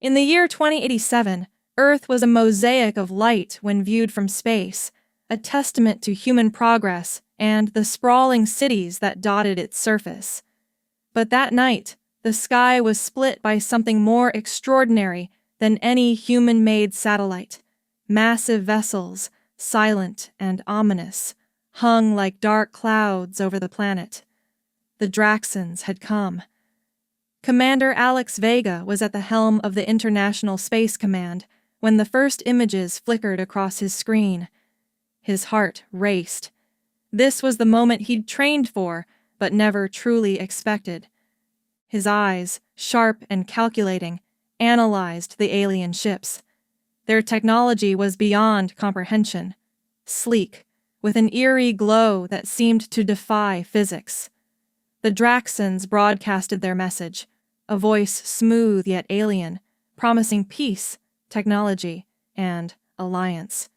In the year 2087, Earth was a mosaic of light when viewed from space, a testament to human progress and the sprawling cities that dotted its surface. But that night, the sky was split by something more extraordinary than any human-made satellite. Massive vessels, silent and ominous, hung like dark clouds over the planet. The Draxans had come. Commander Alex Vega was at the helm of the International Space Command when the first images flickered across his screen. His heart raced. This was the moment he'd trained for, but never truly expected. His eyes, sharp and calculating, analyzed the alien ships. Their technology was beyond comprehension. Sleek, with an eerie glow that seemed to defy physics. The Draxans broadcasted their message, a voice smooth yet alien, promising peace, technology, and alliance.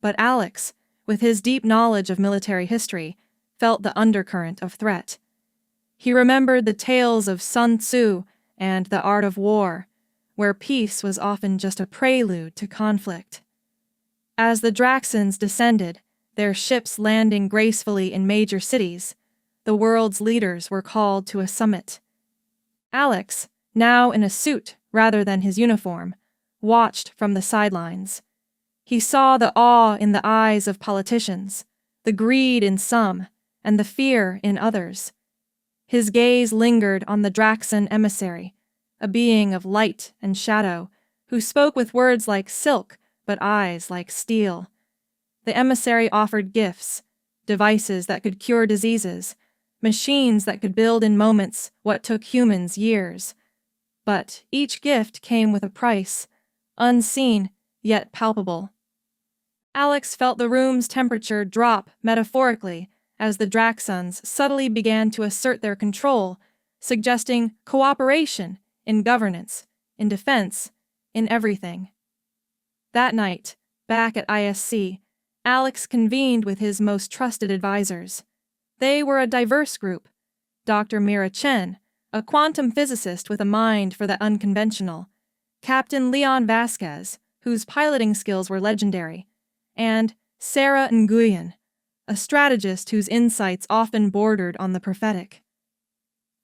But Alex, with his deep knowledge of military history, felt the undercurrent of threat. He remembered the tales of Sun Tzu and the art of war, where peace was often just a prelude to conflict. As the Draxans descended, their ships landing gracefully in major cities, the world's leaders were called to a summit. Alex, now in a suit rather than his uniform, watched from the sidelines. He saw the awe in the eyes of politicians, the greed in some, and the fear in others. His gaze lingered on the Draxan emissary, a being of light and shadow, who spoke with words like silk but eyes like steel. The emissary offered gifts, devices that could cure diseases, machines that could build in moments what took humans years. But each gift came with a price, unseen yet palpable. Alex felt the room's temperature drop metaphorically as the Draxans subtly began to assert their control, suggesting cooperation in governance, in defense, in everything. That night, back at ISC, Alex convened with his most trusted advisors. They were a diverse group: Dr. Mira Chen, a quantum physicist with a mind for the unconventional, Captain Leon Vasquez, whose piloting skills were legendary, and Sarah Nguyen, a strategist whose insights often bordered on the prophetic.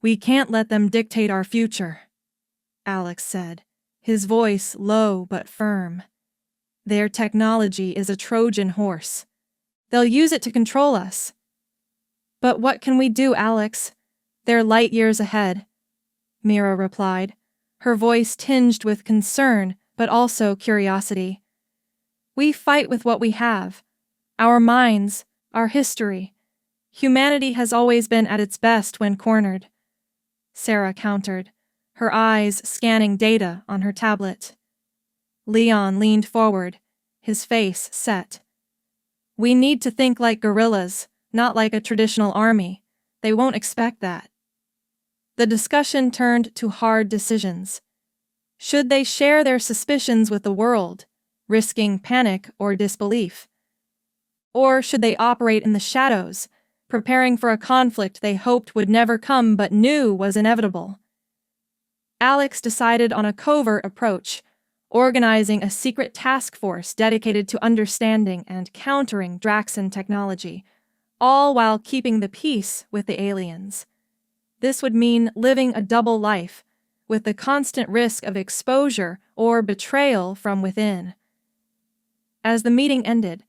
"We can't let them dictate our future," Alex said, his voice low but firm. "Their technology is a Trojan horse. They'll use it to control us." "But what can we do, Alex? They're light years ahead," Mira replied, her voice tinged with concern but also curiosity. "We fight with what we have. Our minds, our history. Humanity has always been at its best when cornered," Sarah countered, her eyes scanning data on her tablet. Leon leaned forward, his face set. "We need to think like guerrillas, not like a traditional army. They won't expect that." The discussion turned to hard decisions. Should they share their suspicions with the world, risking panic or disbelief? Or should they operate in the shadows, preparing for a conflict they hoped would never come but knew was inevitable? Alex decided on a covert approach, organizing a secret task force dedicated to understanding and countering Draxan technology, all while keeping the peace with the aliens. This would mean living a double life, with the constant risk of exposure or betrayal from within. As the meeting ended,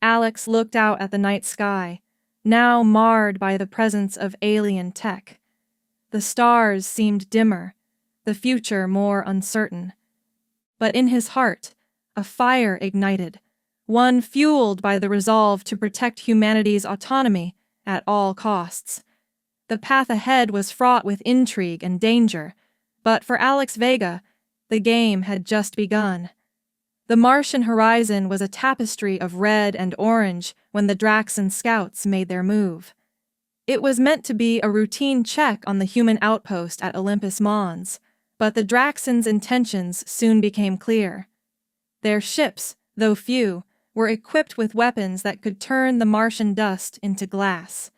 Alex looked out at the night sky, now marred by the presence of alien tech. The stars seemed dimmer, the future more uncertain. But in his heart, a fire ignited, one fueled by the resolve to protect humanity's autonomy at all costs. The path ahead was fraught with intrigue and danger, but for Alex Vega, the game had just begun. The Martian horizon was a tapestry of red and orange when the Draxan scouts made their move. It was meant to be a routine check on the human outpost at Olympus Mons, but the Draxans' intentions soon became clear. Their ships, though few, were equipped with weapons that could turn the Martian dust into glass.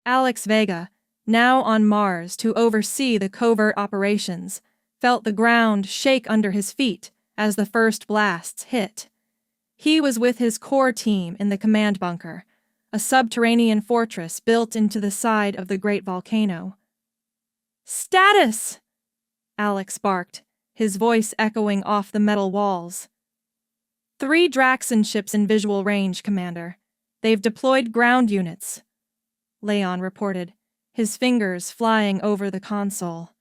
Alex Vega, now on Mars to oversee the covert operations, felt the ground shake under his feet as the first blasts hit. He was with his core team in the command bunker, a subterranean fortress built into the side of the great volcano. "Status!" Alex barked, his voice echoing off the metal walls. 3 Draxon ships in visual range, Commander. They've deployed ground units," Leon reported, his fingers flying over the console.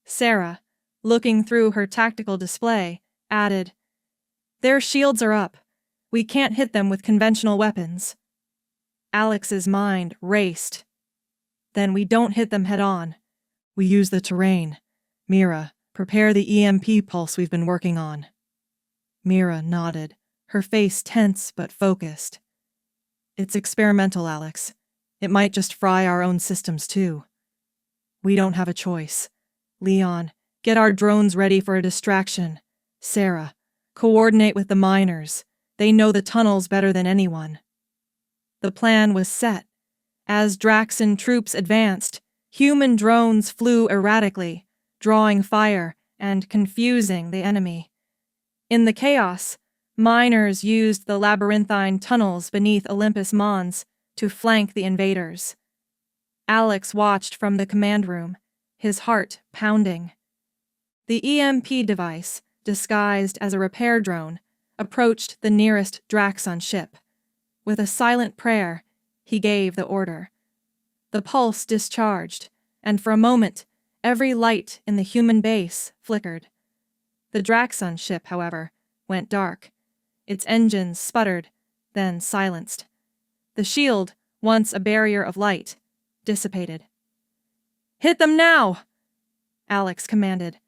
Sarah, looking through her tactical display, added, "Their shields are up. We can't hit them with conventional weapons." Alex's mind raced. "Then we don't hit them head-on. We use the terrain. Mira, prepare the EMP pulse we've been working on." Mira nodded, her face tense but focused. "It's experimental, Alex. It might just fry our own systems, too. We don't have a choice. Leon, get our drones ready for a distraction. Sarah, coordinate with the miners. They know the tunnels better than anyone." The plan was set. As Draxon troops advanced, human drones flew erratically, drawing fire and confusing the enemy. In the chaos, miners used the labyrinthine tunnels beneath Olympus Mons to flank the invaders. Alex watched from the command room, his heart pounding. The EMP device, disguised as a repair drone, approached the nearest Draxon ship. With a silent prayer, he gave the order. The pulse discharged, and for a moment, every light in the human base flickered. The Draxon ship, however, went dark. Its engines sputtered, then silenced. The shield, once a barrier of light, dissipated. "Hit them now!" Alex commanded.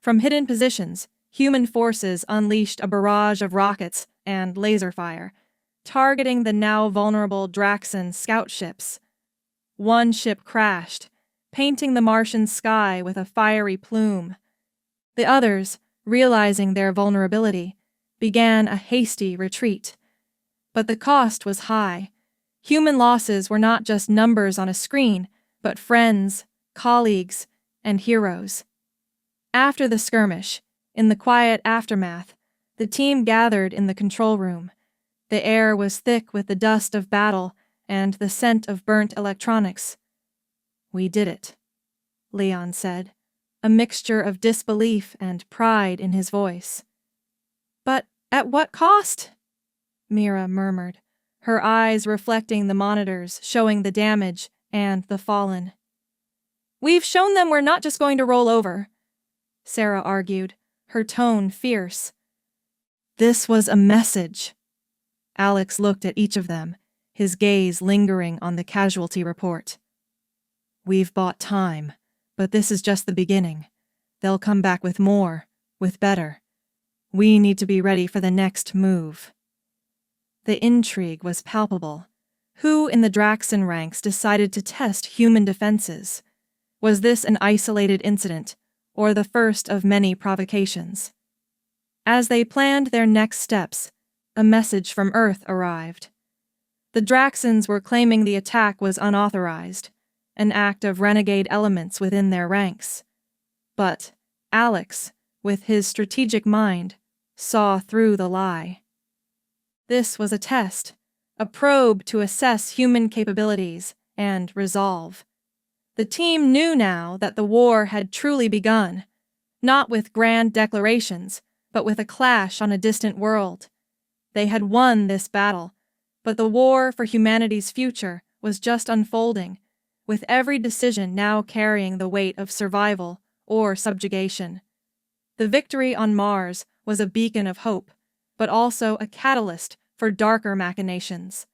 From hidden positions, human forces unleashed a barrage of rockets and laser fire, targeting the now vulnerable Draxon scout ships. One ship crashed, painting the Martian sky with a fiery plume. The others, realizing their vulnerability, began a hasty retreat. But the cost was high. Human losses were not just numbers on a screen, but friends, colleagues, and heroes. After the skirmish, in the quiet aftermath, the team gathered in the control room. The air was thick with the dust of battle and the scent of burnt electronics. "We did it," Leon said, a mixture of disbelief and pride in his voice. "But at what cost?" Mira murmured, her eyes reflecting the monitors showing the damage and the fallen. "We've shown them we're not just going to roll over," Sarah argued, her tone fierce. "This was a message." Alex looked at each of them, his gaze lingering on the casualty report. "We've bought time, but this is just the beginning. They'll come back with more, with better. We need to be ready for the next move." The intrigue was palpable. Who in the Draxon ranks decided to test human defenses? Was this an isolated incident, or the first of many provocations? As they planned their next steps, a message from Earth arrived. The Draxons were claiming the attack was unauthorized, an act of renegade elements within their ranks. But Alex, with his strategic mind, saw through the lie. This was a test, a probe to assess human capabilities and resolve. The team knew now that the war had truly begun, not with grand declarations, but with a clash on a distant world. They had won this battle, but the war for humanity's future was just unfolding, with every decision now carrying the weight of survival or subjugation. The victory on Mars was a beacon of hope, but also a catalyst for darker machinations.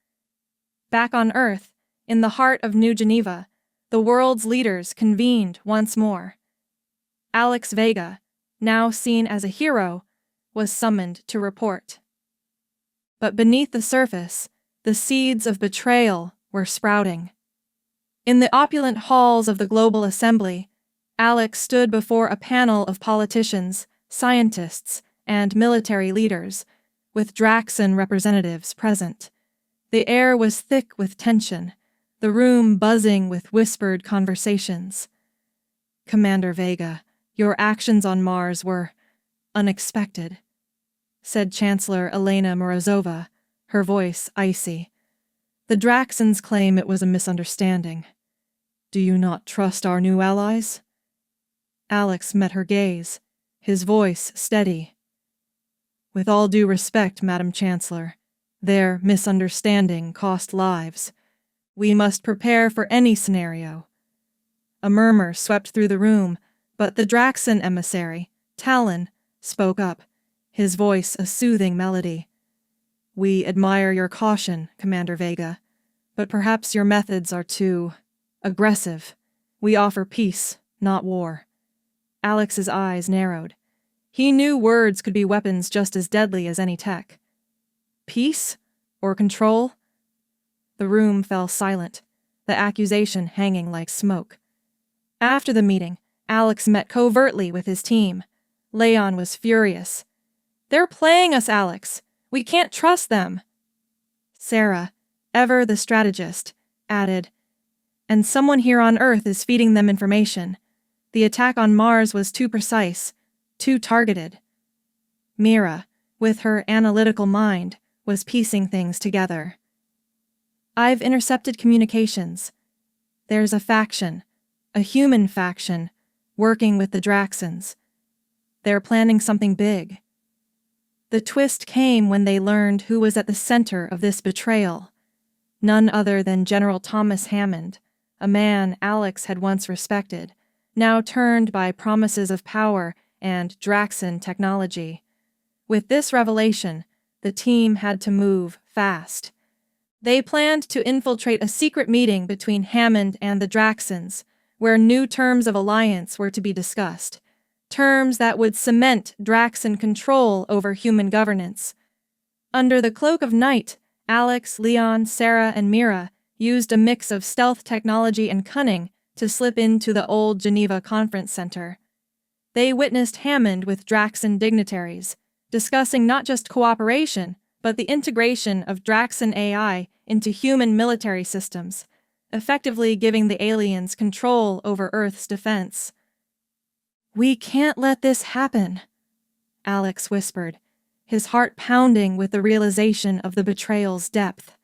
Back on Earth, in the heart of New Geneva, the world's leaders convened once more. Alex Vega, now seen as a hero, was summoned to report. But beneath the surface, the seeds of betrayal were sprouting. In the opulent halls of the Global Assembly, Alex stood before a panel of politicians, scientists, and military leaders, with Draxon representatives present. The air was thick with tension, the room buzzing with whispered conversations. "Commander Vega, Your actions on Mars were unexpected, said Chancellor Elena Morozova, her voice icy. The Draxans claim it was a misunderstanding. Do you not trust our new allies? Alex met her gaze, his voice steady. With all due respect, Madam Chancellor, their misunderstanding cost lives. We must prepare for any scenario. A murmur swept through the room, but the Draxan emissary, Talon, spoke up, his voice a soothing melody. We admire your caution, Commander Vega, but perhaps your methods are too aggressive. We offer peace, not war. Alex's eyes narrowed. He knew words could be weapons just as deadly as any tech. Peace? Or control? The room fell silent, the accusation hanging like smoke. After the meeting, Alex met covertly with his team. Leon was furious. They're playing us, Alex. We can't trust them. Sarah, ever the strategist, added, and someone here on Earth is feeding them information. The attack on Mars was too precise, too targeted. Mira, with her analytical mind, was piecing things together. I've intercepted communications. There's a faction, a human faction, working with the Draxans. They're planning something big. The twist came when they learned who was at the center of this betrayal. None other than General Thomas Hammond, a man Alex had once respected, now turned by promises of power and Draxan technology. With this revelation, the team had to move fast. They planned to infiltrate a secret meeting between Hammond and the Draxans, where new terms of alliance were to be discussed, terms that would cement Draxan control over human governance. Under the cloak of night, Alex, Leon, Sarah, and Mira used a mix of stealth technology and cunning to slip into the old Geneva Conference Center. They witnessed Hammond with Draxan dignitaries, discussing not just cooperation, but the integration of Draxan AI into human military systems, effectively giving the aliens control over Earth's defense. We can't let this happen, Alex whispered, his heart pounding with the realization of the betrayal's depth.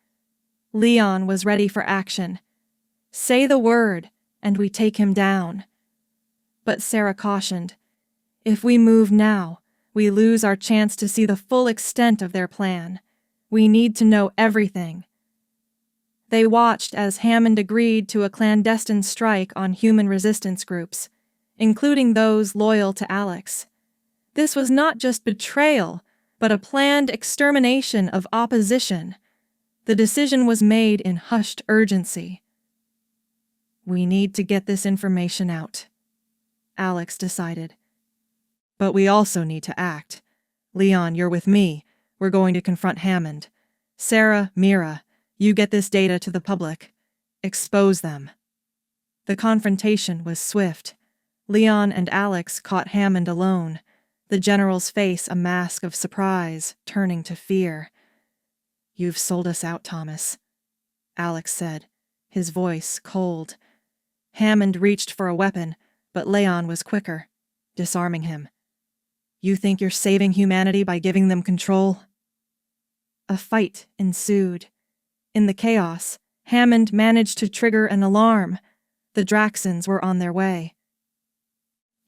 Leon was ready for action. Say the word, and we take him down. But Sarah cautioned, if we move now, we lose our chance to see the full extent of their plan. We need to know everything. They watched as Hammond agreed to a clandestine strike on human resistance groups, including those loyal to Alex. This was not just betrayal, but a planned extermination of opposition. The decision was made in hushed urgency. We need to get this information out, Alex decided. But we also need to act. Leon, you're with me. We're going to confront Hammond. Sarah, Mira, you get this data to the public. Expose them. The confrontation was swift. Leon and Alex caught Hammond alone, the general's face a mask of surprise, turning to fear. You've sold us out, Thomas, Alex said, his voice cold. Hammond reached for a weapon, but Leon was quicker, disarming him. You think you're saving humanity by giving them control? A fight ensued. In the chaos, Hammond managed to trigger an alarm. The Draxans were on their way.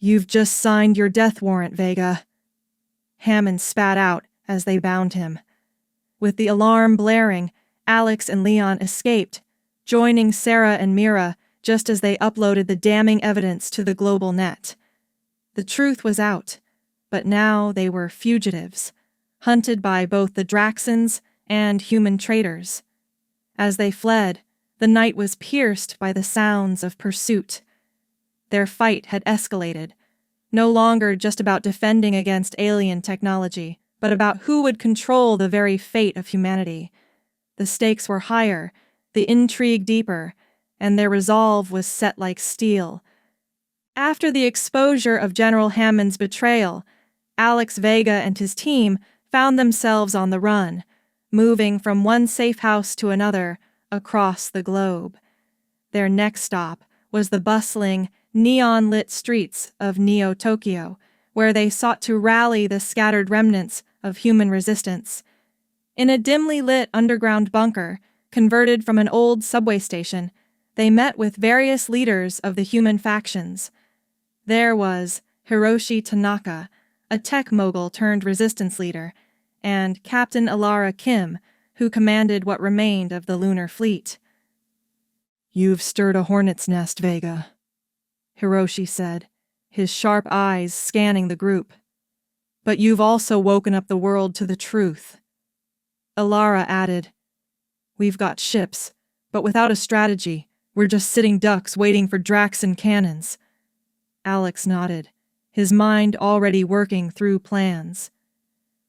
You've just signed your death warrant, Vega. Hammond spat out as they bound him. With the alarm blaring, Alex and Leon escaped, joining Sarah and Mira just as they uploaded the damning evidence to the global net. The truth was out, but now they were fugitives, hunted by both the Draxans and human traitors. As they fled, the night was pierced by the sounds of pursuit. Their fight had escalated, no longer just about defending against alien technology, but about who would control the very fate of humanity. The stakes were higher, the intrigue deeper, and their resolve was set like steel. After the exposure of General Hammond's betrayal, Alex Vega and his team found themselves on the run, moving from one safe house to another across the globe. Their next stop was the bustling, neon-lit streets of Neo-Tokyo, where they sought to rally the scattered remnants of human resistance. In a dimly lit underground bunker, converted from an old subway station, they met with various leaders of the human factions. There was Hiroshi Tanaka, a tech mogul turned resistance leader, and Captain Alara Kim, who commanded what remained of the lunar fleet. "You've stirred a hornet's nest, Vega," Hiroshi said, his sharp eyes scanning the group. "But you've also woken up the world to the truth." Alara added, "We've got ships, but without a strategy, we're just sitting ducks waiting for Draxon cannons." Alex nodded, his mind already working through plans.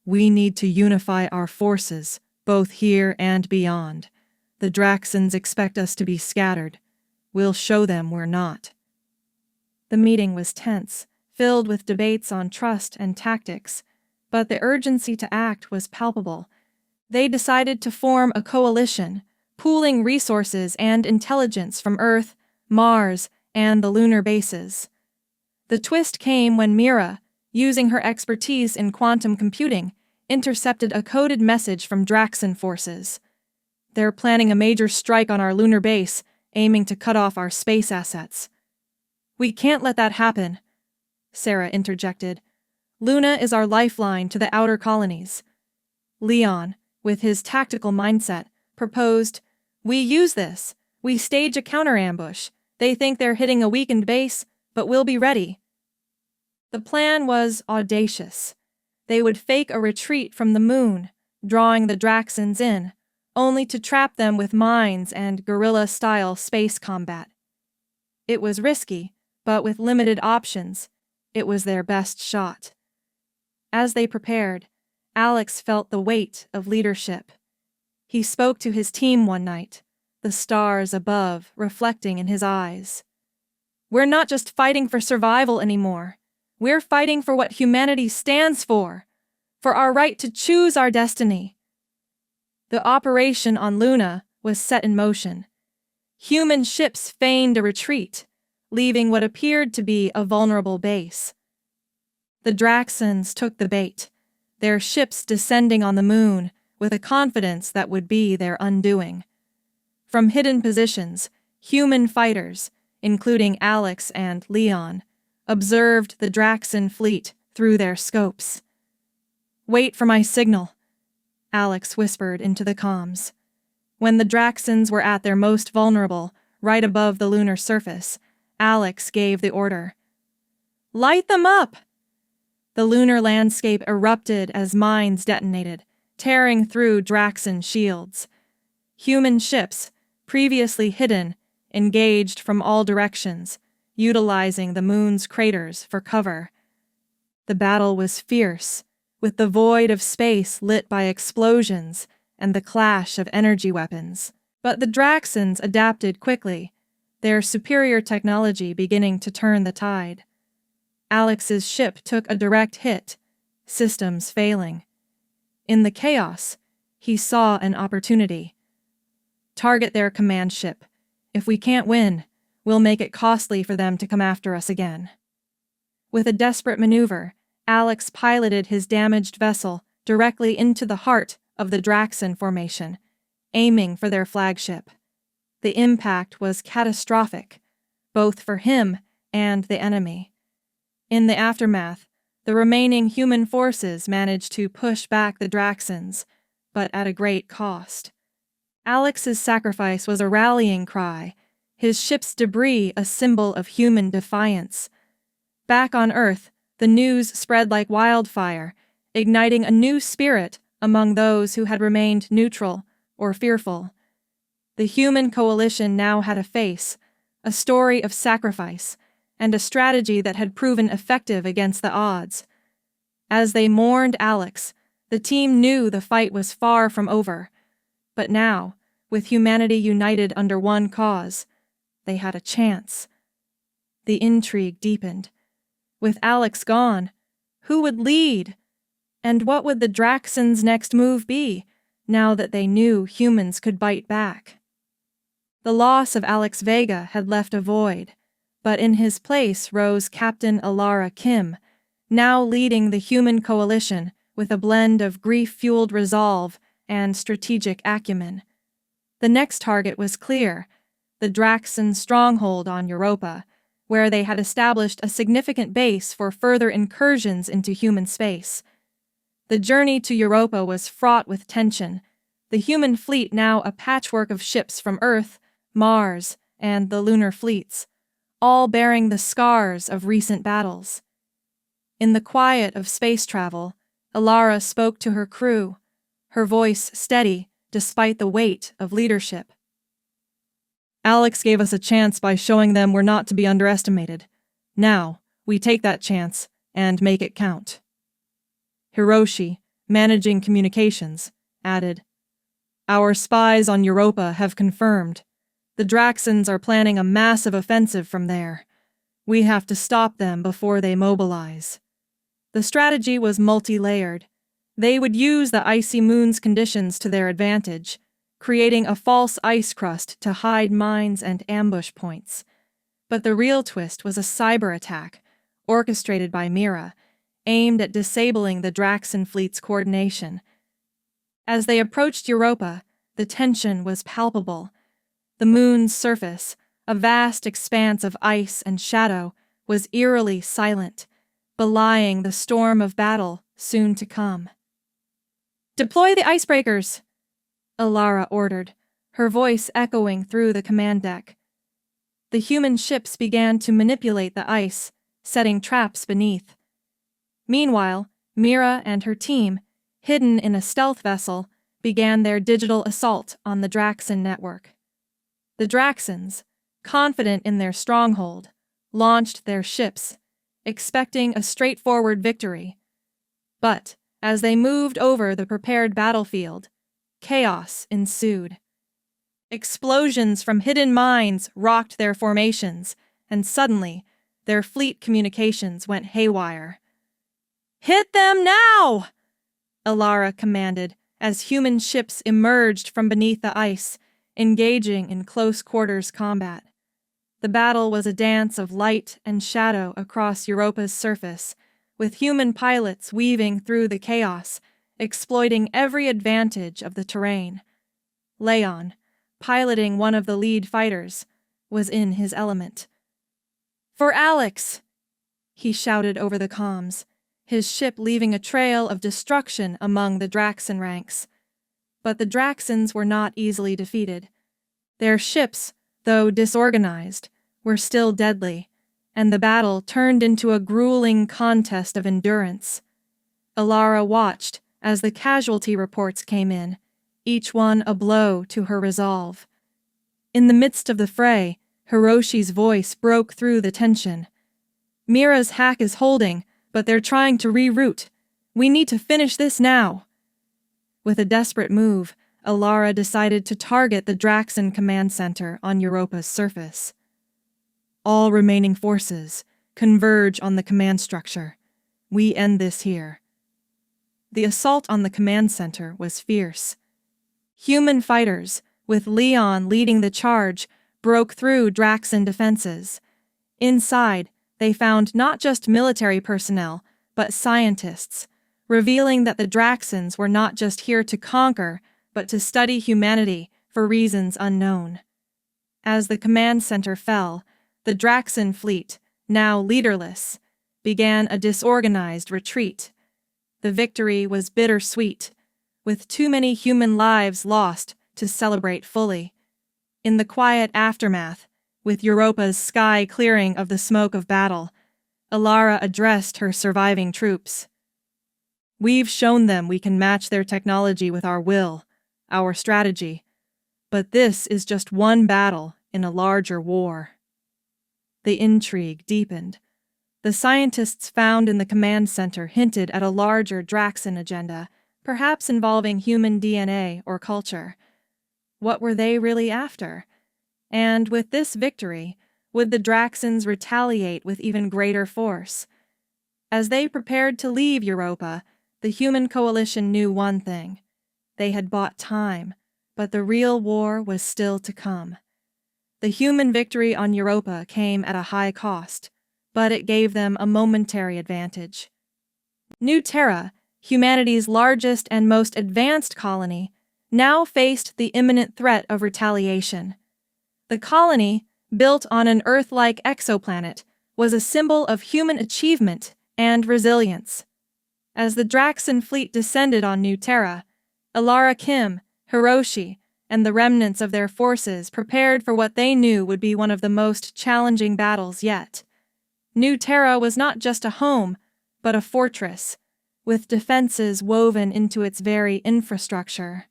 "We need to unify our forces, both here and beyond. The Draxons expect us to be scattered. We'll show them we're not." The meeting was tense, filled with debates on trust and tactics, but the urgency to act was palpable. They decided to form a coalition, pooling resources and intelligence from Earth, Mars, and the lunar bases. The twist came when Mira, using her expertise in quantum computing, intercepted a coded message from Draxon forces. "They're planning a major strike on our lunar base, aiming to cut off our space assets." "We can't let that happen," Sarah interjected. "Luna is our lifeline to the outer colonies." Leon, with his tactical mindset, proposed, "We use this. We stage a counter-ambush. They think they're hitting a weakened base, but we'll be ready." The plan was audacious. They would fake a retreat from the moon, drawing the Draxons in, only to trap them with mines and guerrilla-style space combat. It was risky, but with limited options, it was their best shot. As they prepared, Alex felt the weight of leadership. He spoke to his team one night, the stars above reflecting in his eyes. "We're not just fighting for survival anymore. We're fighting for what humanity stands for our right to choose our destiny." The operation on Luna was set in motion. Human ships feigned a retreat, leaving what appeared to be a vulnerable base. The Draxons took the bait, their ships descending on the moon with a confidence that would be their undoing. From hidden positions, human fighters, including Alex and Leon, observed the Draxon fleet through their scopes. "Wait for my signal," Alex whispered into the comms. When the Draxons were at their most vulnerable, right above the lunar surface, Alex gave the order. "Light them up!" The lunar landscape erupted as mines detonated, tearing through Draxon shields. Human ships, previously hidden, engaged from all directions, utilizing the moon's craters for cover. The battle was fierce, with the void of space lit by explosions and the clash of energy weapons. But the Draxons adapted quickly, their superior technology beginning to turn the tide. Alex's ship took a direct hit, systems failing. In the chaos, he saw an opportunity. "Target their command ship. If we can't win, we'll make it costly for them to come after us again." With a desperate maneuver, Alex piloted his damaged vessel directly into the heart of the Draxon formation, aiming for their flagship. The impact was catastrophic, both for him and the enemy. In the aftermath, the remaining human forces managed to push back the Draxons, but at a great cost. Alex's sacrifice was a rallying cry, his ship's debris a symbol of human defiance. Back on Earth, the news spread like wildfire, igniting a new spirit among those who had remained neutral or fearful. The human coalition now had a face, a story of sacrifice, and a strategy that had proven effective against the odds. As they mourned Alex, the team knew the fight was far from over. But now, with humanity united under one cause, they had a chance. The intrigue deepened. With Alex gone, who would lead? And what would the Draxons' next move be, now that they knew humans could bite back? The loss of Alex Vega had left a void, but in his place rose Captain Alara Kim, now leading the human coalition with a blend of grief-fueled resolve and strategic acumen. The next target was clear, the Draxan stronghold on Europa, where they had established a significant base for further incursions into human space. The journey to Europa was fraught with tension, the human fleet now a patchwork of ships from Earth, Mars, and the lunar fleets, all bearing the scars of recent battles. In the quiet of space travel, Alara spoke to her crew, her voice steady despite the weight of leadership. Alex gave us a chance by showing them we're not to be underestimated. Now, we take that chance and make it count. Hiroshi, managing communications, added, "Our spies on Europa have confirmed. The Draxans are planning a massive offensive from there. We have to stop them before they mobilize." The strategy was multi-layered. They would use the icy moon's conditions to their advantage, creating a false ice crust to hide mines and ambush points. But the real twist was a cyber attack, orchestrated by Mira, aimed at disabling the Draxan fleet's coordination. As they approached Europa, the tension was palpable. The moon's surface, a vast expanse of ice and shadow, was eerily silent, belying the storm of battle soon to come. "Deploy the icebreakers!" Alara ordered, her voice echoing through the command deck. The human ships began to manipulate the ice, setting traps beneath. Meanwhile, Mira and her team, hidden in a stealth vessel, began their digital assault on the Draxan network. The Draxans, confident in their stronghold, launched their ships, expecting a straightforward victory. But, as they moved over the prepared battlefield, chaos ensued. Explosions from hidden mines rocked their formations, and suddenly, their fleet communications went haywire. "Hit them now!" Alara commanded as human ships emerged from beneath the ice, engaging in close-quarters combat. The battle was a dance of light and shadow across Europa's surface, with human pilots weaving through the chaos, exploiting every advantage of the terrain. Leon, piloting one of the lead fighters, was in his element. "For Alex!" he shouted over the comms, his ship leaving a trail of destruction among the Draxan ranks. But the Draxans were not easily defeated. Their ships, though disorganized, were still deadly, and the battle turned into a grueling contest of endurance. Alara watched as the casualty reports came in, each one a blow to her resolve. In the midst of the fray, Hiroshi's voice broke through the tension. "Mira's hack is holding, but they're trying to reroute. We need to finish this now." With a desperate move, Alara decided to target the Draxan command center on Europa's surface. "All remaining forces, converge on the command structure. We end this here." The assault on the command center was fierce. Human fighters, with Leon leading the charge, broke through Draxan defenses. Inside, they found not just military personnel, but scientists, revealing that the Draxans were not just here to conquer, but to study humanity for reasons unknown. As the command center fell, the Draxan fleet, now leaderless, began a disorganized retreat. The victory was bittersweet, with too many human lives lost to celebrate fully. In the quiet aftermath, with Europa's sky clearing of the smoke of battle, Alara addressed her surviving troops. "We've shown them we can match their technology with our will, our strategy, but this is just one battle in a larger war." The intrigue deepened. The scientists found in the command center hinted at a larger Draxan agenda, perhaps involving human DNA or culture. What were they really after? And with this victory, would the Draxans retaliate with even greater force? As they prepared to leave Europa, the human coalition knew one thing. They had bought time, but the real war was still to come. The human victory on Europa came at a high cost, but it gave them a momentary advantage. New Terra, humanity's largest and most advanced colony, now faced the imminent threat of retaliation. The colony, built on an Earth-like exoplanet, was a symbol of human achievement and resilience. As the Draxan fleet descended on New Terra, Alara Kim, Hiroshi, and the remnants of their forces prepared for what they knew would be one of the most challenging battles yet. New Terra was not just a home, but a fortress, with defenses woven into its very infrastructure.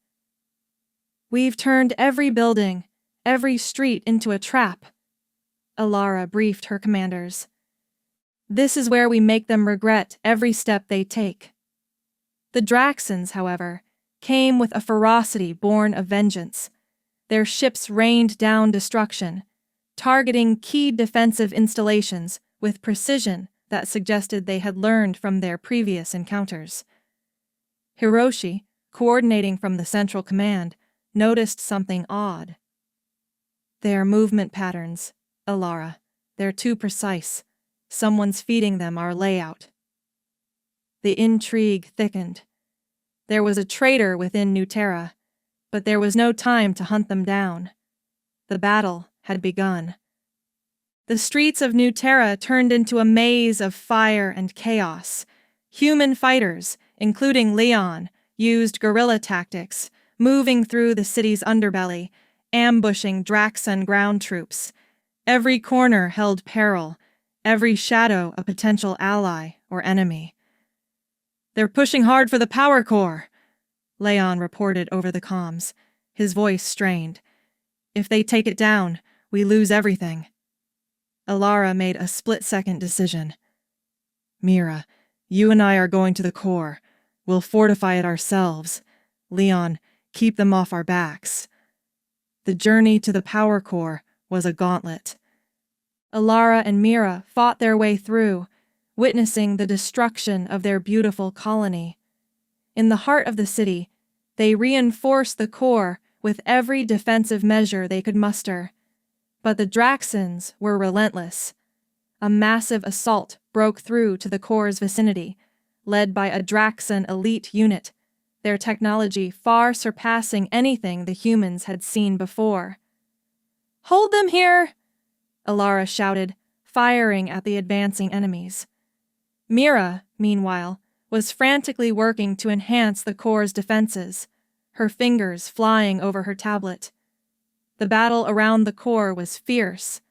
"We've turned every building, every street into a trap," Alara briefed her commanders. "This is where we make them regret every step they take." The Draxans, however, came with a ferocity born of vengeance. Their ships rained down destruction, targeting key defensive installations with precision that suggested they had learned from their previous encounters. Hiroshi, coordinating from the central command, noticed something odd. "Their movement patterns, Alara. They're too precise. Someone's feeding them our layout." The intrigue thickened. There was a traitor within New Terra, but there was no time to hunt them down. The battle had begun. The streets of New Terra turned into a maze of fire and chaos. Human fighters, including Leon, used guerrilla tactics, moving through the city's underbelly, ambushing Draxan ground troops. Every corner held peril, every shadow a potential ally or enemy. "They're pushing hard for the power core," Leon reported over the comms, his voice strained. "If they take it down, we lose everything." Alara made a split-second decision. "Mira, you and I are going to the core. We'll fortify it ourselves. Leon, keep them off our backs." The journey to the power core was a gauntlet. Alara and Mira fought their way through, witnessing the destruction of their beautiful colony. In the heart of the city, they reinforced the core with every defensive measure they could muster. But the Draxans were relentless. A massive assault broke through to the core's vicinity, led by a Draxan elite unit, their technology far surpassing anything the humans had seen before. "Hold them here!" Alara shouted, firing at the advancing enemies. Mira, meanwhile, was frantically working to enhance the core's defenses, her fingers flying over her tablet. The battle around the core was fierce.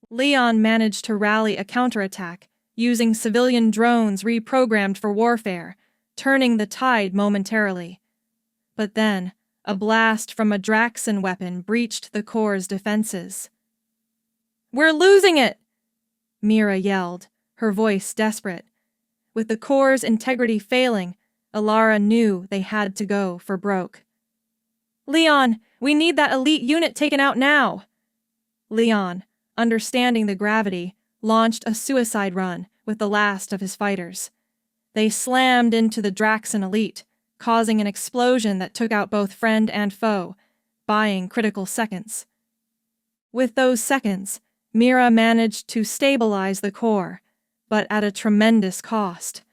Leon managed to rally a counterattack, using civilian drones reprogrammed for warfare, turning the tide momentarily. But then, a blast from a Draxan weapon breached the core's defenses. "We're losing it!" Mira yelled, her voice desperate. With the core's integrity failing, Alara knew they had to go for broke. "Leon, we need that elite unit taken out now!" Leon, understanding the gravity, launched a suicide run with the last of his fighters. They slammed into the Draxan elite, causing an explosion that took out both friend and foe, buying critical seconds. With those seconds, Mira managed to stabilize the core, but at a tremendous cost.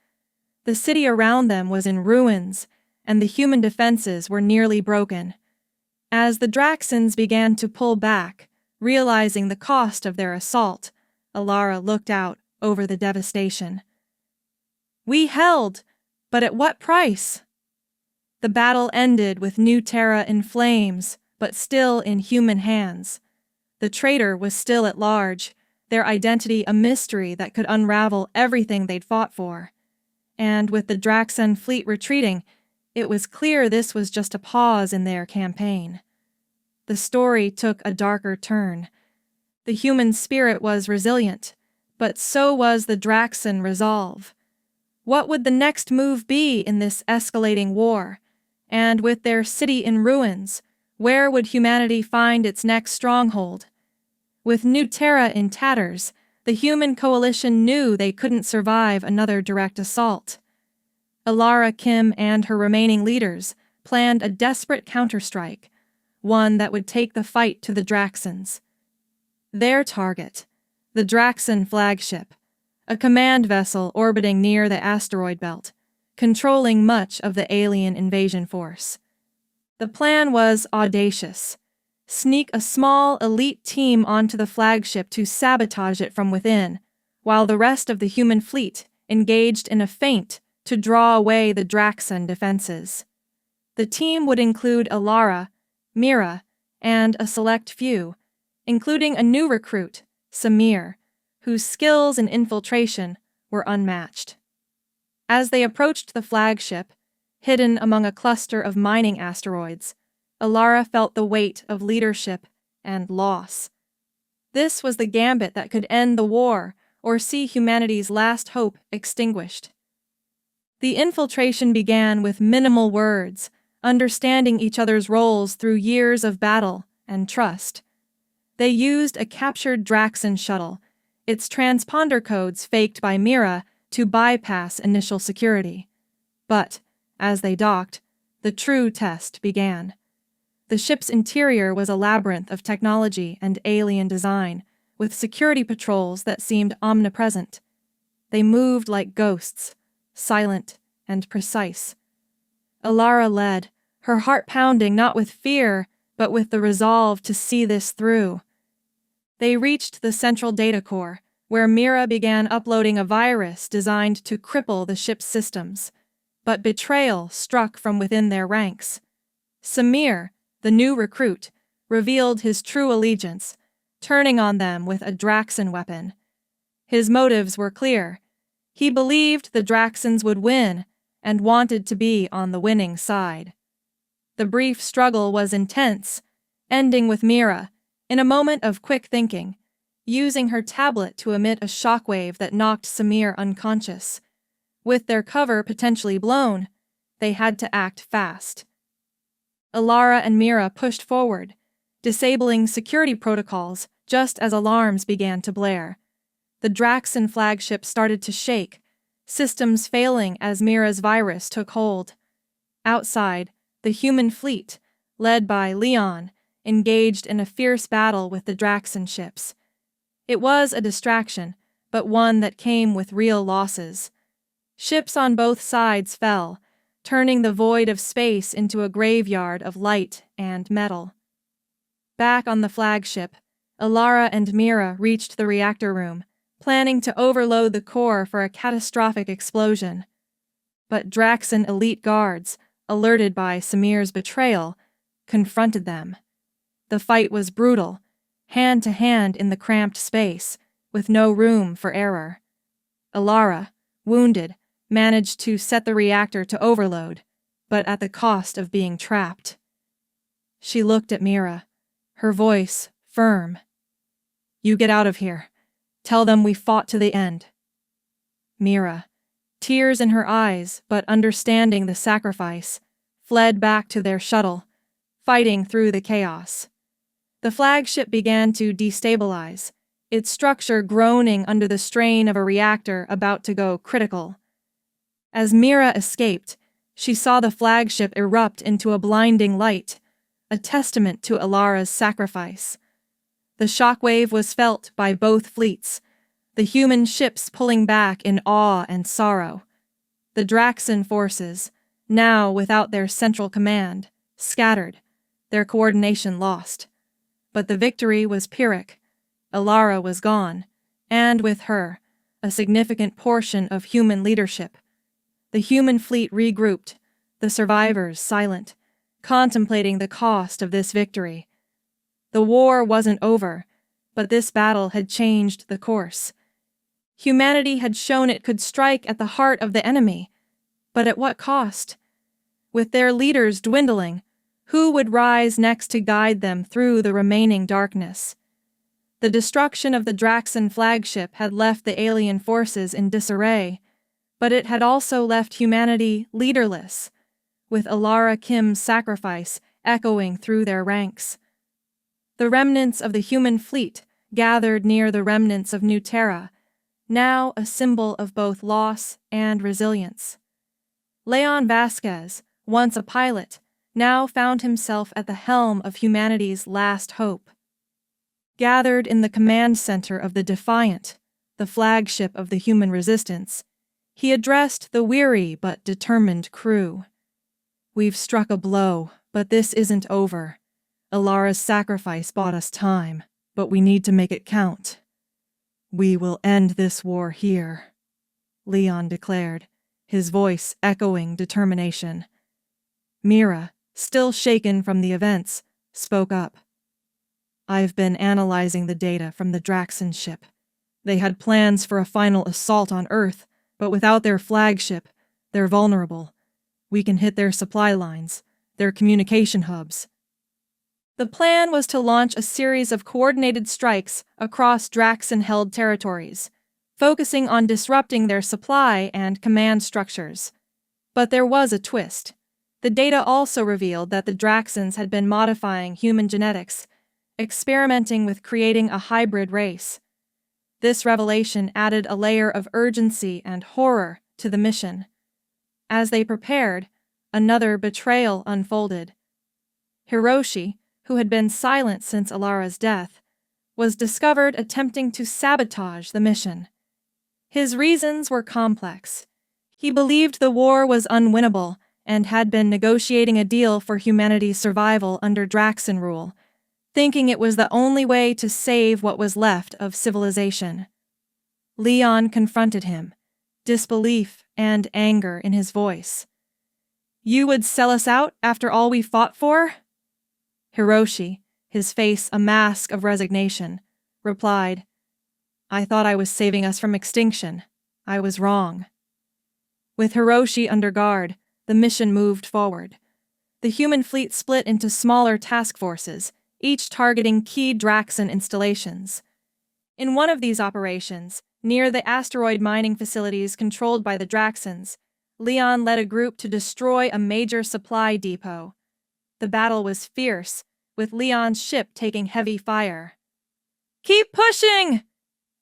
The city around them was in ruins, and the human defenses were nearly broken. As the Draxans began to pull back, realizing the cost of their assault, Alara looked out over the devastation. "We held, but at what price?" The battle ended with New Terra in flames, but still in human hands. The traitor was still at large, their identity a mystery that could unravel everything they'd fought for. And with the Draxan fleet retreating, it was clear this was just a pause in their campaign. The story took a darker turn. The human spirit was resilient, but so was the Draxan resolve. What would the next move be in this escalating war? And with their city in ruins, where would humanity find its next stronghold? With New Terra in tatters, the human coalition knew they couldn't survive another direct assault. Alara Kim and her remaining leaders planned a desperate counterstrike, one that would take the fight to the Draxans. Their target, the Draxon flagship, a command vessel orbiting near the asteroid belt, controlling much of the alien invasion force. The plan was audacious. Sneak a small elite team onto the flagship to sabotage it from within, while the rest of the human fleet engaged in a feint to draw away the Draxon defenses. The team would include Alara, Mira, and a select few, including a new recruit, Samir, whose skills in infiltration were unmatched. As they approached the flagship, hidden among a cluster of mining asteroids, Alara felt the weight of leadership and loss. This was the gambit that could end the war or see humanity's last hope extinguished. The infiltration began with minimal words, understanding each other's roles through years of battle and trust. They used a captured Draxon shuttle, its transponder codes faked by Mira to bypass initial security. But, as they docked, the true test began. The ship's interior was a labyrinth of technology and alien design, with security patrols that seemed omnipresent. They moved like ghosts, silent and precise. Alara led, her heart pounding not with fear, but with the resolve to see this through. They reached the central data core, where Mira began uploading a virus designed to cripple the ship's systems. But betrayal struck from within their ranks. Samir, the new recruit, revealed his true allegiance, turning on them with a Draxon weapon. His motives were clear. He believed the Draxons would win and wanted to be on the winning side. The brief struggle was intense, ending with Mira, in a moment of quick thinking, using her tablet to emit a shockwave that knocked Samir unconscious. With their cover potentially blown, they had to act fast. Alara and Mira pushed forward, disabling security protocols just as alarms began to blare. The Draxon flagship started to shake, systems failing as Mira's virus took hold. Outside, the human fleet, led by Leon, engaged in a fierce battle with the Draxon ships. It was a distraction, but one that came with real losses. Ships on both sides fell, turning the void of space into a graveyard of light and metal. Back on the flagship, Alara and Mira reached the reactor room, planning to overload the core for a catastrophic explosion. But Draxon elite guards, alerted by Samir's betrayal, confronted them. The fight was brutal, hand to hand in the cramped space, with no room for error. Alara, wounded, managed to set the reactor to overload, but at the cost of being trapped. She looked at Mira, her voice firm. "You get out of here. Tell them we fought to the end." Mira, tears in her eyes but understanding the sacrifice, fled back to their shuttle, fighting through the chaos. The flagship began to destabilize, its structure groaning under the strain of a reactor about to go critical. As Mira escaped, she saw the flagship erupt into a blinding light, a testament to Alara's sacrifice. The shockwave was felt by both fleets, the human ships pulling back in awe and sorrow. The Draxon forces, now without their central command, scattered, their coordination lost. But the victory was Pyrrhic. Alara was gone, and with her, a significant portion of human leadership. The human fleet regrouped, the survivors silent, contemplating the cost of this victory. The war wasn't over, but this battle had changed the course. Humanity had shown it could strike at the heart of the enemy, but at what cost? With their leaders dwindling, who would rise next to guide them through the remaining darkness? The destruction of the Draxon flagship had left the alien forces in disarray, but it had also left humanity leaderless, with Alara Kim's sacrifice echoing through their ranks. The remnants of the human fleet gathered near the remnants of New Terra, now a symbol of both loss and resilience. Leon Vasquez, once a pilot, now found himself at the helm of humanity's last hope. Gathered in the command center of the Defiant, the flagship of the human resistance, he addressed the weary but determined crew. "We've struck a blow, but this isn't over. Alara's sacrifice bought us time, but we need to make it count. We will end this war here," Leon declared, his voice echoing determination. Mira, still shaken from the events, spoke up. "I've been analyzing the data from the Draxon ship. They had plans for a final assault on Earth, but without their flagship, they're vulnerable. We can hit their supply lines, their communication hubs." The plan was to launch a series of coordinated strikes across Draxon-held territories, focusing on disrupting their supply and command structures. But there was a twist. The data also revealed that the Draxons had been modifying human genetics, experimenting with creating a hybrid race. This revelation added a layer of urgency and horror to the mission. As they prepared, another betrayal unfolded. Hiroshi, who had been silent since Alara's death, was discovered attempting to sabotage the mission. His reasons were complex. He believed the war was unwinnable and had been negotiating a deal for humanity's survival under Draxon rule, thinking it was the only way to save what was left of civilization. Leon confronted him, disbelief and anger in his voice. "You would sell us out after all we fought for?" Hiroshi, his face a mask of resignation, replied, "I thought I was saving us from extinction. I was wrong." With Hiroshi under guard, the mission moved forward. The human fleet split into smaller task forces, each targeting key Draxon installations. In one of these operations, near the asteroid mining facilities controlled by the Draxons, Leon led a group to destroy a major supply depot. The battle was fierce, with Leon's ship taking heavy fire. "Keep pushing!"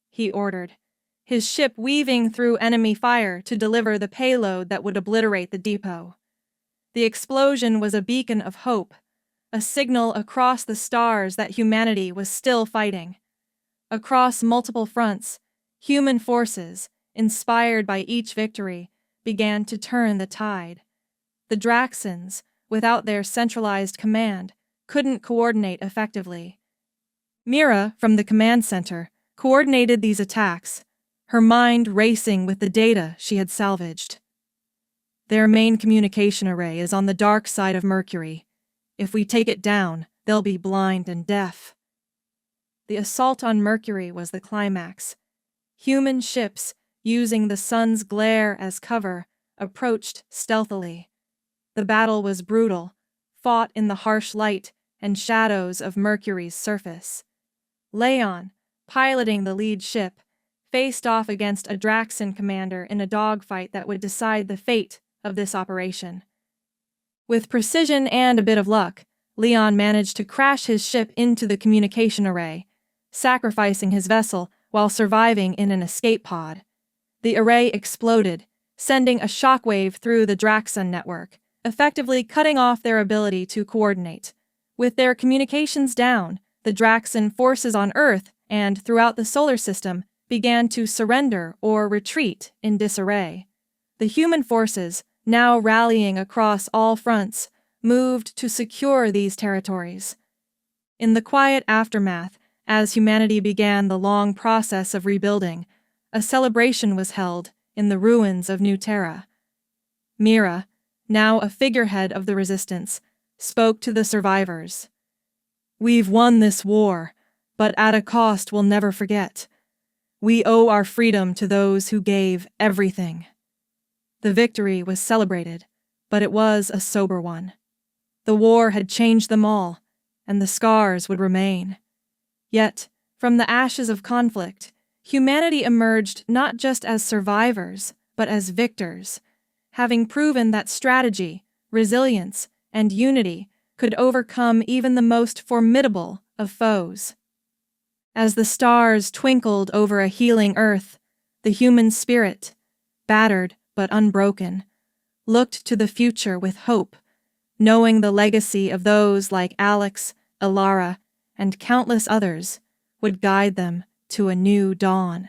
he ordered, his ship weaving through enemy fire to deliver the payload that would obliterate the depot. The explosion was a beacon of hope, a signal across the stars that humanity was still fighting. Across multiple fronts, human forces, inspired by each victory, began to turn the tide. The Draxons, without their centralized command, couldn't coordinate effectively. Mira, from the command center, coordinated these attacks, her mind racing with the data she had salvaged. "Their main communication array is on the dark side of Mercury. If we take it down, they'll be blind and deaf." The assault on Mercury was the climax. Human ships, using the sun's glare as cover, approached stealthily. The battle was brutal, fought in the harsh light and shadows of Mercury's surface. Leon, piloting the lead ship, faced off against a Draxon commander in a dogfight that would decide the fate of this operation. With precision and a bit of luck, Leon managed to crash his ship into the communication array, sacrificing his vessel while surviving in an escape pod. The array exploded, sending a shockwave through the Draxon network, effectively cutting off their ability to coordinate. With their communications down, the Draxon forces on Earth and throughout the solar system began to surrender or retreat in disarray. The human forces, now rallying across all fronts, moved to secure these territories. In the quiet aftermath, as humanity began the long process of rebuilding, a celebration was held in the ruins of New Terra. Mira, now a figurehead of the resistance, spoke to the survivors. "We've won this war, but at a cost we'll never forget. We owe our freedom to those who gave everything." The victory was celebrated, but it was a sober one. The war had changed them all, and the scars would remain. Yet, from the ashes of conflict, humanity emerged not just as survivors, but as victors, having proven that strategy, resilience, and unity could overcome even the most formidable of foes. As the stars twinkled over a healing Earth, the human spirit, battered but unbroken, looked to the future with hope, knowing the legacy of those like Alex, Alara, and countless others would guide them to a new dawn.